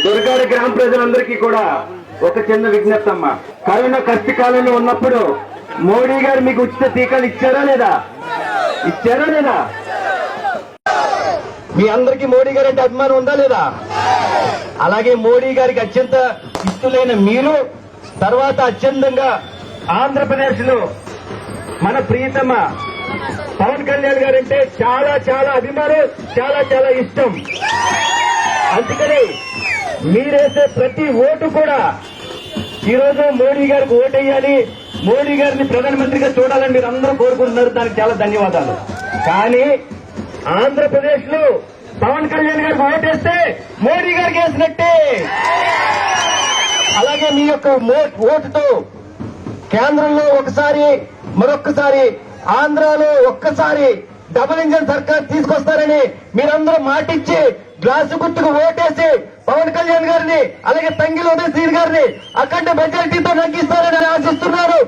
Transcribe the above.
దుర్గాడ గ్రామ ప్రజలందరికీ కూడా ఒక చిన్న విజ్ఞప్తి అమ్మా. కరోనా కష్టకాలంలో ఉన్నప్పుడు మోడీ గారు మీకు ఉచిత టీకాలు ఇచ్చారా లేదా? ఇచ్చారా లేదా? మీ అందరికీ మోడీ గారి అంటే అభిమానం ఉందా లేదా? అలాగే మోడీ గారికి అత్యంత ఇష్టలైన మీరు తర్వాత అత్యంతంగా ఆంధ్రప్రదేశ్ లో మన ప్రియతమ పవన్ కళ్యాణ్ గారంటే చాలా చాలా అభిమానం, చాలా చాలా ఇష్టం. అందుకని మీరేసే ప్రతి ఓటు కూడా ఈరోజు మోడీ గారికి ఓటేయాలి, మోడీ గారిని ప్రధానమంత్రిగా చూడాలని మీరు అందరూ కోరుకుంటున్నారు. దానికి చాలా ధన్యవాదాలు. కానీ ఆంధ్రప్రదేశ్ లో పవన్ కళ్యాణ్ గారికి ఓటేస్తే మోడీ గారికి వేసినట్టే. అలాగే మీ యొక్క ఓటుతో కేంద్రంలో ఒకసారి మరొక్కసారి ఆంధ్రాలో ఒక్కసారి డబుల్ ఇంజన్ సర్కార్ తీసుకొస్తారని మీరందరూ మాటిచ్చి గ్లాసు గుర్తుకు ఓటేసి పవన్ కళ్యాణ్ గారిని అలాగే తంగిలోనే శ్రీని గారిని అఖండ మెజారిటీతో నగ్గిస్తారని ఆశిస్తున్నారు.